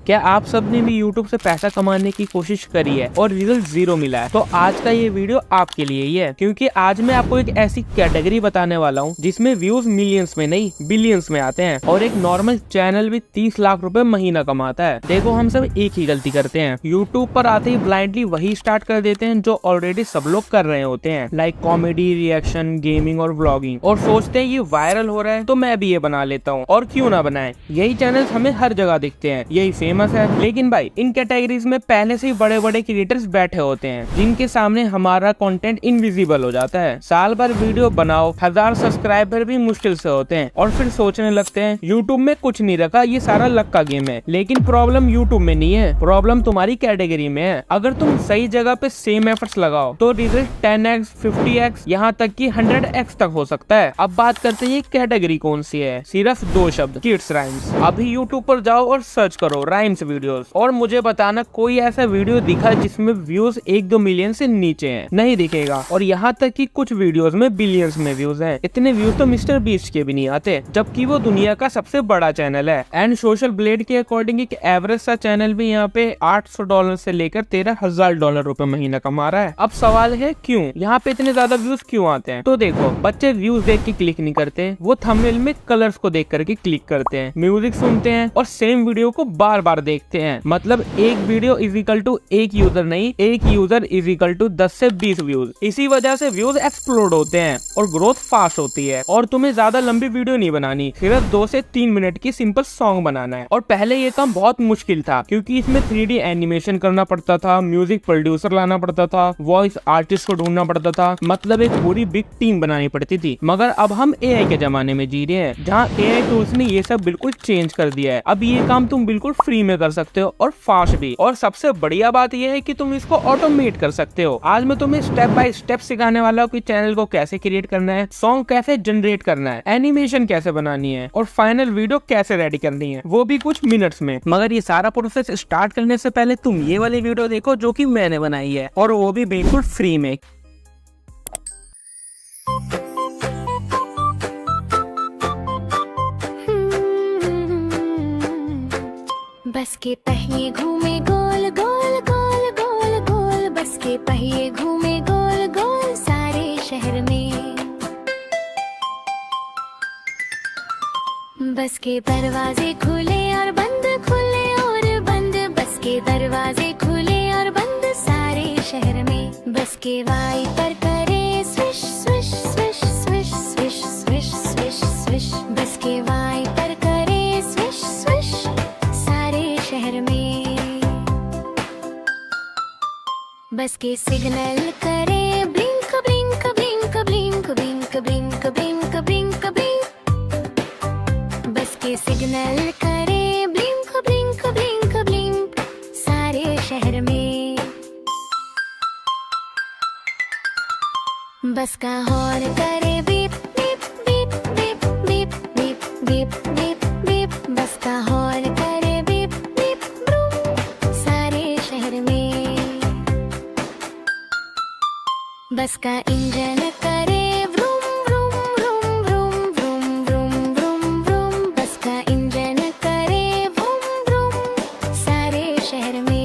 क्या आप सबने भी YouTube से पैसा कमाने की कोशिश करी है और रिजल्ट 0 मिला है? तो आज का ये वीडियो आपके लिए ही है, क्योंकि आज मैं आपको एक ऐसी कैटेगरी बताने वाला हूँ जिसमें व्यूज मिलियंस में नहीं बिलियंस में आते हैं और एक नॉर्मल चैनल भी 30 लाख रुपए महीना कमाता है। देखो, हम सब एक ही गलती करते हैं, YouTube पर आते ही ब्लाइंडली वही स्टार्ट कर देते हैं जो ऑलरेडी सब लोग कर रहे होते हैं, लाइक कॉमेडी, रिएक्शन, गेमिंग और व्लॉगिंग, और सोचते हैं ये वायरल हो रहा है तो मैं भी ये बना लेता हूँ, और क्यों ना बनाए। यही चैनल्स हमें हर जगह दिखते हैं, यही फेमस है। लेकिन भाई, इन कैटेगरीज में पहले से ही बड़े बड़े क्रिएटर्स बैठे होते हैं जिनके सामने हमारा कंटेंट इनविजिबल हो जाता है। साल भर वीडियो बनाओ, 1000 सब्सक्राइबर भी मुश्किल से होते हैं, और फिर सोचने लगते हैं यूट्यूब में कुछ नहीं रखा, ये सारा लक का गेम है। लेकिन प्रॉब्लम यूट्यूब में नहीं है, प्रॉब्लम तुम्हारी कैटेगरी में है। अगर तुम सही जगह पे सेम एफर्ट्स लगाओ तो रिजल्ट 10x, 50x, यहाँ तक कि 100x तक हो सकता है। अब बात करते हैं ये कैटेगरी कौन सी है। सिर्फ 2 शब्द, किड्स राइम्स। अभी यूट्यूब पर जाओ और सर्च करो राइम्स वीडियोस, और मुझे बताना कोई ऐसा वीडियो दिखा जिसमें व्यूज 1-2 मिलियन से नीचे हैं? नहीं दिखेगा। और यहाँ तक कि कुछ वीडियोस में बिलियंस में व्यूज हैं। इतने व्यूज तो मिस्टर बीस्ट के भी नहीं आते, जबकि वो दुनिया का सबसे बड़ा चैनल है। एंड सोशल ब्लेड के अकॉर्डिंग एक एवरेज सा चैनल भी यहाँ पे $800 से लेकर $13,000 रुपए महीना कमा रहा है। अब सवाल है क्यों यहाँ पे इतने ज्यादा व्यूज क्यों आते हैं? तो देखो, बच्चे व्यूज देख के क्लिक नहीं करते, वो थंबनेल में कलर्स को देख करके क्लिक करते हैं, म्यूजिक सुनते हैं और सेम वीडियो को बार बार देखते हैं। मतलब एक वीडियो इज इक्वल टू एक यूजर नहीं, एक यूजर इज इक्वल टू 10 से 20 व्यूज। इसी वजह से व्यूज एक्सप्लोड होते हैं और ग्रोथ फास्ट होती है। और तुम्हें ज्यादा लंबी वीडियो नहीं बनानी, सिर्फ 2 से 3 मिनट की सिंपल सॉन्ग बनाना है। और पहले ये काम बहुत मुश्किल था, क्योंकि इसमें 3D एनिमेशन करना पड़ता था, म्यूजिक प्रोड्यूसर लाना पड़ता था, वॉइस आर्टिस्ट को ढूंढना पड़ता था, मतलब एक पूरी बिग टीम बनानी पड़ती थी। मगर अब हम AI के जमाने में जी रहे हैं, जहाँ AI टूल्स ने ये सब बिल्कुल चेंज कर दिया है। अब ये काम तुम बिल्कुल फ्री में कर सकते हो और फास्ट भी। और सबसे बढ़िया बात यह है कि तुम इसको ऑटोमेट कर सकते हो। आज मैं तुम्हें स्टेप बाय स्टेप सिखाने वाला हूँ कि चैनल को कैसे क्रिएट करना है, सॉन्ग कैसे जनरेट करना है, एनिमेशन कैसे बनानी है, और फाइनल वीडियो कैसे रेडी करनी है, वो भी कुछ मिनट्स में। मगर ये सारा प्रोसेस स्टार्ट करने से पहले तुम ये वाली वीडियो देखो जो कि मैंने बनाई है, और वो भी बिल्कुल फ्री में। बस के पहिए घूमे गोल गोल गोल गोल गोल, बस के पहिए घूमे गोल गोल सारे शहर में। बस के दरवाजे खुले और बंद, खुले और बंद, बस के दरवाजे खुले और बंद सारे शहर में। बस के वाइपर करे swish swish swish swish swish swish swish swish, बस के वाइपर करे स्विश स्विश सारे शहर में। बस के सिग्नल करे blink blink blink blink blink blink blink blink blink, बस के सिग्नल करे ब्लिंक ब्लिंक ब्लिंक ब्लिंक सारे शहर में। बस का हॉर्न करे beep beep beep beep beep beep beep beep beep, बस का हॉर्न करे बीप बीप ब्रूम सारे शहर में। बस का इंजन करे vroom vroom vroom vroom vroom vroom vroom vroom, बस का इंजन करे व्रूम व्रूम सारे शहर में।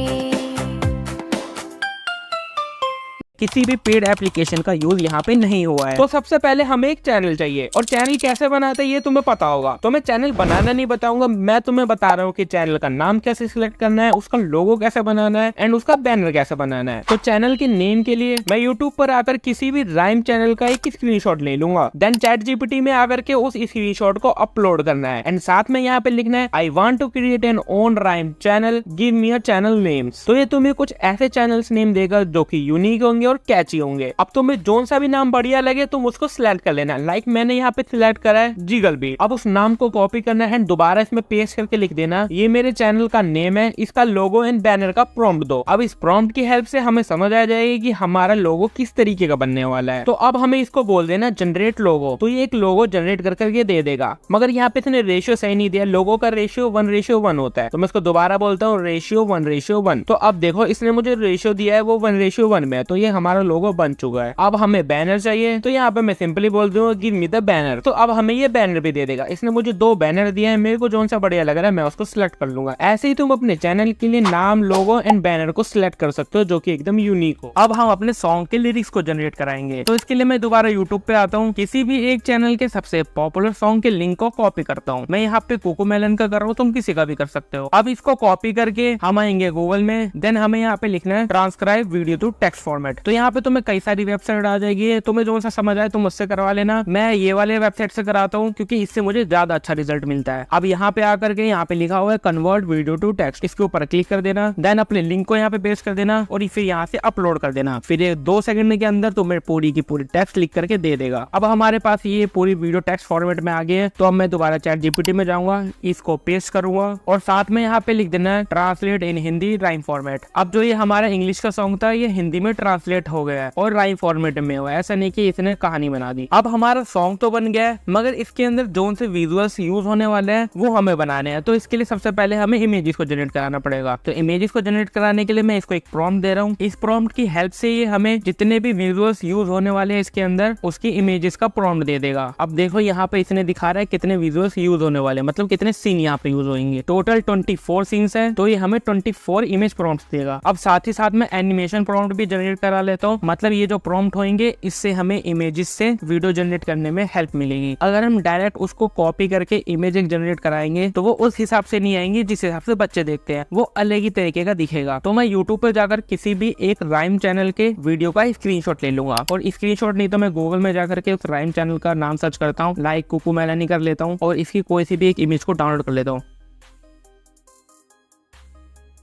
किसी भी पेड एप्लीकेशन का यूज यहाँ पे नहीं हुआ है। तो सबसे पहले हमें एक चैनल चाहिए, और चैनल कैसे बनाते हैं ये तुम्हें पता होगा, तो मैं चैनल बनाना नहीं बताऊंगा, मैं तुम्हें बता रहा हूँ कि चैनल का नाम कैसे सिलेक्ट करना है, उसका लोगो कैसे बनाना है, एंड उसका बैनर कैसे बनाना है। तो चैनल के नेम के लिए मैं यूट्यूब पर आकर किसी भी राइम चैनल का एक स्क्रीनशॉट ले लूंगा, देन ChatGPT में आकर के उस स्क्रीनशॉट को अपलोड करना है, एंड साथ में यहाँ पे लिखना है I want to create an own rhyme channel, give me a channel names. तो ये तुम्हें कुछ ऐसे चैनल्स नेम देगा जो कि यूनिक होंगे और कैची होंगे। अब तुम्हें जोन सा भी नाम बढ़िया लगे तुम उसको सिलेक्ट कर लेना, लाइक मैंने यहाँ पे सिलेक्ट करा है जिगल बीट। अब उस नाम को कॉपी करना है, दोबारा इसमें पेस्ट करके लिख देना ये मेरे चैनल का नेम है, इसका लोगो एंड बैनर का प्रॉम्प्ट दो। अब इस प्रॉम्प्ट की हेल्प से हमें समझ आ जाएगी कि हमारा लोगो किस तरीके का बनने वाला है। तो अब हमें इसको बोल देना जनरेट लोगो, तो ये एक लोगो जनरेट कर करके दे देगा। मगर यहाँ पे इसने रेशियो सही नहीं दिया, लोगो का रेशियो 1:1 होता है, तो मैं इसको दोबारा बोलता हूँ रेशियो 1:1। तो अब देखो इसने मुझे रेशियो दिया है वो 1:1 में, तो ये हमारा लोगो बन चुका है। अब हमें बैनर चाहिए, तो यहाँ पे मैं सिंपली बोल दूंगा गिव मी द बैनर। तो अब हमें ये बैनर भी दे देगा। इसने मुझे 2 बैनर दिए हैं, मेरे को जो सा बढ़िया लग रहा है मैं उसको सिलेक्ट कर लूंगा। ऐसे ही तुम अपने चैनल के लिए नाम, लोगो एंड बैनर को सिलेक्ट कर सकते हो जो कि एकदम यूनिक हो। अब हम अपने सॉन्ग के लिरिक्स को जनरेट कराएंगे। तो इसके लिए मैं दोबारा यूट्यूब पे आता हूँ, किसी भी एक चैनल के सबसे पॉपुलर सॉन्ग के लिंक को कॉपी करता हूँ। मैं यहाँ पे कोकोमेलन का कर रहा हूँ, तुम किसी का भी कर सकते हो। अब इसको कॉपी करके हम आएंगे गूगल में, देन हमें यहाँ पे लिखना है transcribe video to text format. तो यहाँ पे तुम्हें कई सारी वेबसाइट आ जाएगी, तुम्हें जो सा समझ आए तुम उससे करवा लेना। मैं ये वाले वेबसाइट से कराता हूँ क्योंकि इससे मुझे ज्यादा अच्छा रिजल्ट मिलता है। अब यहाँ पे आकर के यहाँ पे लिखा हुआ है कन्वर्ट वीडियो टू टेक्स्ट, इसके ऊपर क्लिक कर देना, देन अपने लिंक को यहाँ पे पेस्ट कर देना और फिर यहाँ से अपलोड कर देना। फिर 2 सेकंड के अंदर तुम्हें पूरी की पूरी टेक्स्ट लिख करके दे देगा। अब हमारे पास ये पूरी वीडियो टेक्स्ट फॉर्मेट में आ गई है। तो अब मैं दोबारा चैट जीपीटी में जाऊंगा, इसको पेस्ट करूंगा और साथ में यहाँ पे लिख देना है ट्रांसलेट इन हिंदी राइम फॉर्मेट। अब जो ये हमारा इंग्लिश का सॉन्ग था ये हिंदी में ट्रांसलेट हो गया है और राइम फॉर्मेट में हुआ, ऐसा नहीं कि इसने कहानी बना दी। अब हमारा सॉन्ग तो बन गया है, मगर इसके अंदर जो से विजुअल्स यूज होने वाले हैं वो हमें बनाने हैं। तो इसके लिए सबसे पहले हमें इमेजेस को जनरेट कराना पड़ेगा। तो इमेजेस को जनरेट कराने के लिए मैं इसको एक प्रॉम्प्ट दे रहा हूँ। इस प्रॉम्प्ट की हेल्प से ये हमें जितने भी विजुअल्स यूज होने वाले हैं इसके अंदर उसकी इमेजेस का प्रॉम्प्ट दे देगा। अब देखो यहाँ पे इसने दिखा रहा है कितने विजुअल्स यूज होने वाले, मतलब कितने सीन यहाँ पे यूज होंगे। टोटल 24 सीन्स है, तो ये हमें 24 इमेज प्रॉम्प्ट देगा। अब साथ ही साथ मैं एनिमेशन प्रॉम्प्ट भी जनरेट करा लेता हूँ, मतलब ये जो प्रॉम्प्ट होंगे इससे हमें इमेजेस से वीडियो जनरेट करने में हेल्प मिलेगी। अगर हम डायरेक्ट उसको कॉपी करके इमेज जनरेट कराएंगे तो वो उस हिसाब से नहीं आएंगे जिस हिसाब से बच्चे देखते हैं, वो अलग ही तरीके का दिखेगा। तो मैं यूट्यूब पर जाकर किसी भी एक राइम चैनल के वीडियो का स्क्रीनशॉट ले लूंगा और स्क्रीनशॉट नहीं तो मैं गूगल में जाकर के उस राइम चैनल का नाम सर्च करता हूँ, लाइक कोकोमेलन कर लेता हूँ और इसकी कोई सी भी एक इमेज को डाउनलोड कर लेता हूँ।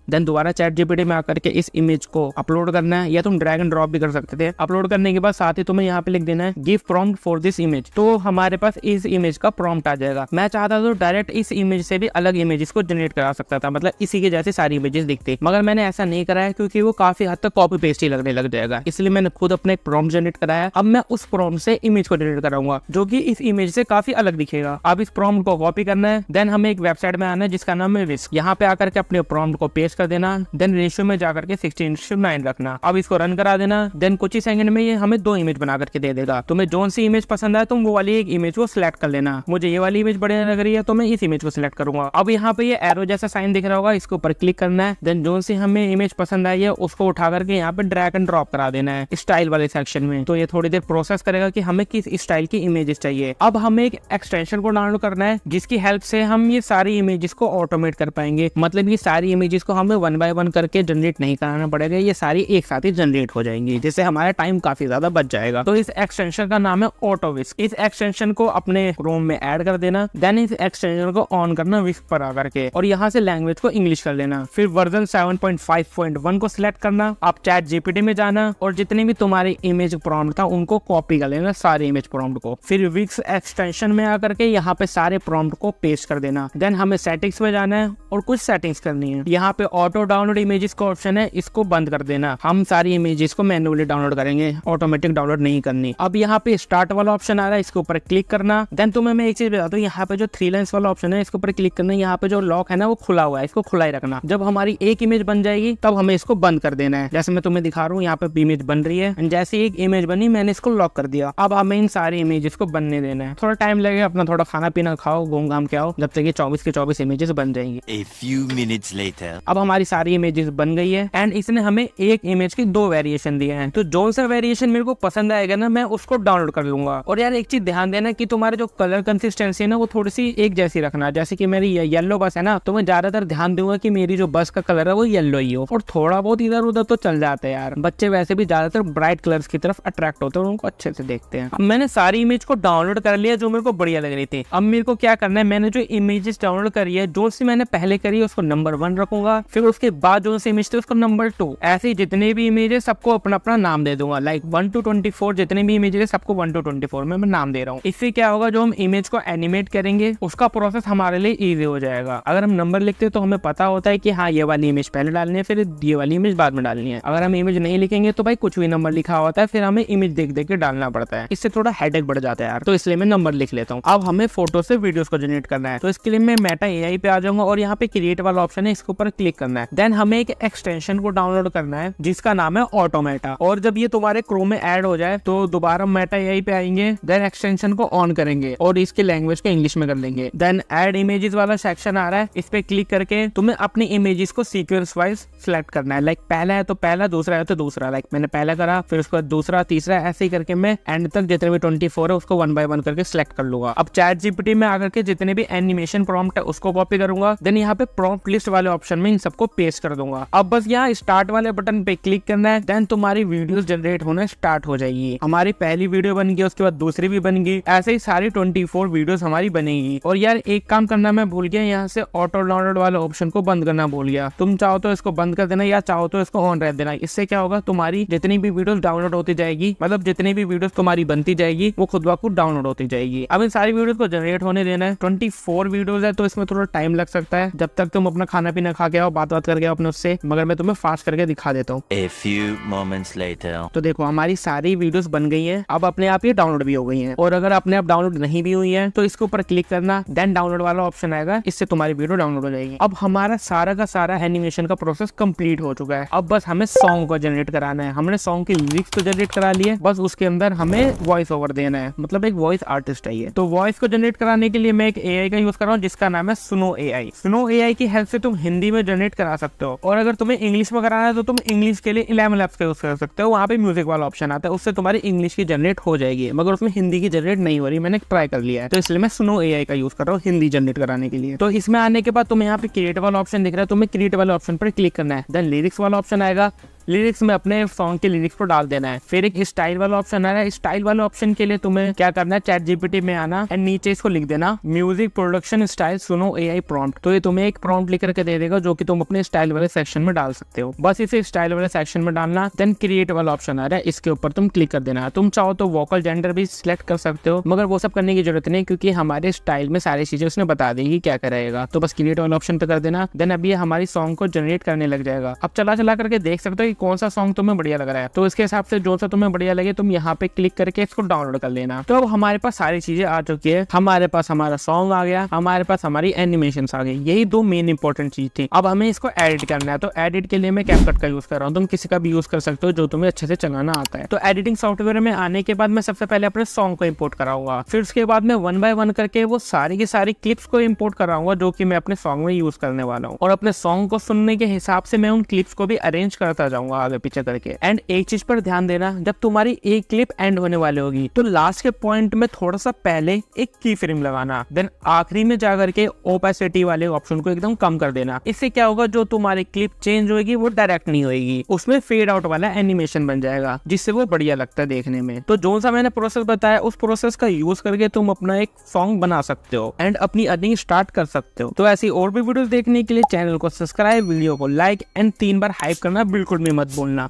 देन दोबारा चैट जीपीटी में आकर के इस इमेज को अपलोड करना है, या तुम ड्रैग एंड ड्रॉप भी कर सकते थे। अपलोड करने के बाद साथ ही तुम्हें यहाँ पे लिख देना है give prompt for this image. तो हमारे पास इस इमेज का प्रॉम्प्ट आ जाएगा। मैं चाहता तो डायरेक्ट इस इमेज से भी अलग इमेजेस को जनरेट करा सकता था, मतलब इसी के जैसे सारी इमेजेस दिखती, मगर मैंने ऐसा नहीं कराया क्योंकि वो काफी हद तक कॉपी पेस्ट ही लगने लग जाएगा। इसलिए मैंने खुद अपना एक प्रॉम्प्ट जनरेट कराया। अब मैं उस प्रॉम्प्ट से इमेज को जनरेट कराऊंगा जो कि इस इमेज से काफी अलग दिखेगा। अब इस प्रॉम्प्ट को कॉपी करना है, देन हमें एक वेबसाइट में आना है जिसका नाम है विस्क। यहाँ पे आकर के अपने प्रॉम्प्ट को पेस्ट कर देना, देन रेशियो में जाकर के 16:9 रखना। अब इसको रन करा देना, देन कुछ ही सेकंड में ये हमें 2 इमेज बना करके दे देगा। तुम्हें जोन सी इमेज पसंद आए तुम वो वाली एक इमेज को सिलेक्ट कर लेना। मुझे ये वाली इमेज बढ़िया लग रही है तो मैं इस इमेज को सिलेक्ट करूंगा। अब यहाँ पे ये एरो जैसा साइन दिख रहा होगा, इसके ऊपर क्लिक करना है, देन जोन सी हमें इमेज पसंद आई है उसको उठा करके यहाँ पे ड्रैग एंड ड्रॉप करा देना है स्टाइल वाले सेक्शन में। तो ये थोड़ी देर प्रोसेस करेगा कि हमें किस स्टाइल की इमेजेस चाहिए। अब हमें एक एक्सटेंशन को डाउनलोड करना है जिसकी हेल्प से हम ये सारी इमेजेस को ऑटोमेट कर पाएंगे, मतलब ये सारी इमेजेस को हमें 1 बाय 1 करके जनरेट नहीं कराना पड़ेगा, ये सारी एक साथ ही जनरेट हो जाएंगी, जिससे हमारा टाइम काफी ज्यादा बच जाएगा। तो इस एक्सटेंशन का नाम है ऑटोविस्क। इस एक्सटेंशन को अपने क्रोम में ऐड कर देना, देन इस एक्सटेंशन को ऑन करना विस्क पर आकर के और यहाँ से लैंग्वेज को इंग्लिश कर लेना। फिर वर्जन 7.5.1 को सिलेक्ट करना। आप चैट जीपीटी में जाना और जितने भी तुम्हारे इमेज प्रॉम्प्ट था उनको कॉपी कर लेना, सारे इमेज प्रॉम्प्ट को। फिर विस्क एक्सटेंशन में आकर के यहाँ पे सारे प्रॉम्प्ट को पेस्ट कर देना। देन हमें सेटिंग्स में जाना है और कुछ सेटिंग्स करनी है। यहाँ पे ऑटो डाउनलोड इमेजेस का ऑप्शन है, इसको बंद कर देना। हम सारी इमेजेस को मैन्युअली डाउनलोड करेंगे, ऑटोमेटिक डाउनलोड नहीं करनी। अब यहाँ पे स्टार्ट वाला ऑप्शन आ रहा है, इसके ऊपर क्लिक करना। देन तुम्हें मैं एक चीज बताता हूँ, यहाँ पे जो 3 लाइन्स वाला ऑप्शन है इसके ऊपर क्लिक करना। यहाँ पे जो लॉक है ना वो खुला हुआ है, इसको खुला ही रखना। जब हमारी एक इमेज बन जाएगी तब हमें इसको बंद कर देना है। जैसे मैं तुम्हें दिखा रहा हूँ यहाँ पे इमेज बन रही है, जैसे एक इमेज बनी मैंने इसको लॉक कर दिया। अब हमें इन सारी इमेजेस को बनने देना है। थोड़ा टाइम लगेगा, अपना थोड़ा खाना पीना खाओ, घूम घाम के आओ, जब तक ये 24 के 24 इमेजेस बन जाएंगी। A few minutes later. अब हमारी सारी इमेजेस बन गई है एंड इसने हमें एक इमेज की 2 वेरिएशन दिए हैं। तो जो सा वेरिएशन मेरे को पसंद आएगा ना मैं उसको डाउनलोड कर लूंगा। और यार एक चीज ध्यान देना कि तुम्हारे जो कलर कंसिस्टेंसी है ना वो थोड़ी सी एक जैसी रखना। जैसे कि मेरी येलो बस है ना, तो मैं ज्यादातर ध्यान दूंगा कि मेरी जो बस का कलर है वो येलो ही हो। और थोड़ा बहुत इधर उधर तो चल जाते हैं यार, बच्चे वैसे भी ज्यादातर ब्राइट कलर्स की तरफ अट्रैक्ट होते हैं और उनको अच्छे से देखते हैं। अब मैंने सारी इमेज को डाउनलोड कर लिया जो मेरे को बढ़िया लग रही थी। अब मेरे को क्या करना है, मैंने जो इमेजेस डाउनलोड करी है जो सी मैंने पहले करी है उसको नंबर 1 रखूंगा, फिर उसके बाद जो सी इमेज थी उसको नंबर 2। ऐसे जितने भी इमेज है सबको अपना अपना नाम दे दूंगा, लाइक 1 to 24 जितने भी इमेज है सबको 1 to 24 में मैं नाम दे रहा हूँ। इससे क्या होगा, जो हम इमेज को एनिमेट करेंगे उसका प्रोसेस हमारे लिए इजी हो जाएगा। अगर हम नंबर लिखते हैं तो हमें पता होता है कि हाँ ये वाली इमेज पहले डालनी है फिर ये वाली इमेज बाद में डालनी है। अगर हम इमेज नहीं लिखेंगे तो भाई कुछ भी नंबर लिखा होता है, फिर हमें इमेज देख देख के डालना पड़ता है, इससे थोड़ा हेडेक बढ़ जाता है यार। तो इसलिए मैं नंबर लिख लेता हूँ। अब हमें फोटो से वीडियोस को जनरेट करना है, तो इसके लिए मैं मेटा एआई पे आ जाऊंगा और यहाँ पे क्रिएट वाला ऑप्शन है, इसके ऊपर क्लिक करना है। देन हमें एक एक्सटेंशन को डाउनलोड करना है जिसका नाम है ऑटोमेटा, और जब ये तुम्हारे क्रोम में ऐड हो जाए तो दोबारा मेटा एआई पे आएंगे, देन एक्सटेंशन को ऑन करेंगे और इसकी लैंग्वेज को इंग्लिश में कर लेंगे। देन ऐड इमेजेस वाला सेक्शन आ रहा है, इस पे क्लिक करके तुम्हें अपनी इमेजेस को सीक्वेंस वाइज सिलेक्ट करना है। लाइक पहला है तो पहला, दूसरा है तो दूसरा। लाइक मैंने पहला करा, फिर उसके बाद दूसरा, तीसरा, ऐसे ही करके मैं एंड तक जितने भी 24 है उसको 1 by 1 करके सिलेक्ट कर लूंगा। अब चैट जीपीटी में आकर के जितने भी एनिमेशन प्रॉम्प्ट है उसको कॉपी करूंगा, देन यहाँ पे प्रॉम्प्ट लिस्ट वाले ऑप्शन में इन सबको पेस्ट कर दूंगा। अब बस यहाँ स्टार्ट वाले बटन पे क्लिक करना है, देन तुम्हारी वीडियोस जनरेट होना स्टार्ट हो जाएगी। हमारी पहली वीडियो बन गई, उसके बाद दूसरी भी बन गई, ऐसे ही सारी 24 वीडियोस हमारी बनेगी। और यार एक काम करना मैं भूल गया, यहाँ से ऑटो डाउनलोड वाले ऑप्शन को बंद करना भूल गया। तुम चाहो तो इसको बंद कर देना या चाहो तो इसको ऑन रख देना। इससे क्या होगा, तुम्हारी जितनी भी वीडियोस डाउनलोड होती जाएगी, मतलब जितनी भी वीडियोस तुम्हारी बनती जाएगी वो खुद ब खुद डाउनलोड होती जाएगी। अब इन सारी वीडियोस को जनरेट होने देना है। 24 वीडियोस है तो इसमें थोड़ा टाइम लग सकता है, जब तक तुम अपना खाना पीना खा के आओ, बात करके आओ अपने उससे, मगर मैं तुम्हें फास्ट करके दिखा देता हूँ। A few moments later. तो देखो हमारी सारी वीडियोस बन गई हैं, अब अपने आप ये डाउनलोड भी हो गई हैं। और अगर अपने आप डाउनलोड नहीं भी हुई है तो इसके ऊपर क्लिक करना, देन डाउनलोड वाला ऑप्शन आएगा, इससे तुम्हारी वीडियो डाउनलोड हो जाएगी। अब हमारा सारा का सारा एनिमेशन का प्रोसेस कंप्लीट हो चुका है। अब बस हमें सॉन्ग को जनरेट कराना है। हमने सॉन्ग की लिरिक्स तो जनरेट करा ली है, बस उसके अंदर हमें वॉइस ओवर देना है, मतलब एक वॉइस आर्टिस्ट है ये। तो वॉइस को जनरेट कराने के लिए मैं एक एआई का यूज कर रहा हूँ जिसका नाम है सुनो एआई। सुनो एआई की हेल्प से तुम हिंदी में जनरेट करा सकते हो, और अगर तुम्हें इंग्लिश में कराना है तो तुम इंग्लिश के लिए 11 लैब्स का यूज कर सकते हो। वहाँ पे म्यूजिक वाला ऑप्शन आता है, उससे तुम्हारी इंग्लिश की जनरेट हो जाएगी, मगर उसमें हिंदी की जनरेट नहीं हो रही। मैंने ट्राई कर लिया है, तो इसलिए मैं सुनो एआई का यूज कर रहा हूँ हिंदी जनरेट कराने के लिए। तो इसमें आने के बाद तुम्हें यहाँ पे क्रिएट वाला ऑप्शन दिख रहा है, तुम्हें क्रिएट वाले ऑप्शन पर क्लिक करना है। देन लिरिक्स वाला ऑप्शन आएगा, लिरिक्स में अपने सॉन्ग के लिरिक्स को डाल देना है। फिर एक स्टाइल वाला ऑप्शन आ रहा है, स्टाइल वाले ऑप्शन के लिए तुम्हें क्या करना है, चैट जीपीटी में आना एंड नीचे इसको लिख देना म्यूजिक प्रोडक्शन स्टाइल सुनो एआई प्रॉम्प्ट। तो ये तुम्हें एक प्रॉम्प्ट लिख करके दे देगा जो कि तुम अपने स्टाइल वाले सेक्शन में डाल सकते हो। बस इसे स्टाइल वाले सेक्शन में डालना, देन क्रिएट वाला ऑप्शन आ रहा है, इसके ऊपर तुम क्लिक कर देना। तुम चाहो तो वोकल जेंडर भी सिलेक्ट कर सकते हो, मगर वो सब करने की जरूरत नहीं क्योंकि हमारे स्टाइल में सारी चीजें उसने बता देगी क्या करेगा। तो बस क्रिएट वाला ऑप्शन पे कर देना, देन अभी हमारी सॉन्ग को जनरेट करने लग जाएगा। अब चला करके देख सकते हो कि कौन सा सॉन्ग तुम्हें बढ़िया लग रहा है, तो इसके हिसाब से जो सा तुम्हें बढ़िया लगे तुम यहाँ पे क्लिक करके इसको डाउनलोड कर लेना। तो अब हमारे पास सारी चीजें आ चुकी है, हमारे पास हमारा सॉन्ग आ गया, हमारे पास हमारी एनिमेशंस आ गई। यही दो मेन इंपॉर्टेंट चीज थी। अब हमें इसको एडिट करना है, तो एडिट के लिए मैं कैपकट का यूज कर रहा हूँ, तुम किसी का भी यूज कर सकते हो जो तुम्हें अच्छे से चलाना आता है। तो एडिटिंग सॉफ्टवेयर में आने के बाद मैं सबसे पहले अपने सॉन्ग को इम्पोर्ट कराऊंगा, फिर उसके बाद मैं 1 by 1 करके वो सारी की सारी क्लिप्स को इम्पोर्ट कराऊंगा जो कि मैं अपने सॉन्ग में यूज करने वाला हूँ। और अपने सॉन्ग को सुनने के हिसाब से मैं उन क्लिप्स को भी अरेंज करता जाऊंगा आगे पीछे करके। एंड एक चीज पर ध्यान देना, जब तुम्हारी एक क्लिप एंड होने वाली होगी तो लास्ट के पॉइंट में थोड़ा सा पहले एक की फ्रेम लगाना, देन आखिरी में जाकर के ओपेसिटी वाले ऑप्शन को एकदम कम कर देना। इससे क्या होगा, जो तुम्हारी क्लिप चेंज होगी वो डायरेक्ट नहीं होगी, उसमें फेड आउट वाला एनिमेशन बन जाएगा जिससे वो बढ़िया लगता है देखने में। तो जो सा मैंने प्रोसेस बताया उस प्रोसेस का यूज करके तुम अपना एक सॉन्ग बना सकते हो एंड अपनी अर्निंग स्टार्ट कर सकते हो। तो ऐसी और भी वीडियोस देखने के लिए चैनल को सब्सक्राइब, वीडियो को लाइक एंड 3 बार हाइप करना बिल्कुल भी मत भूलना।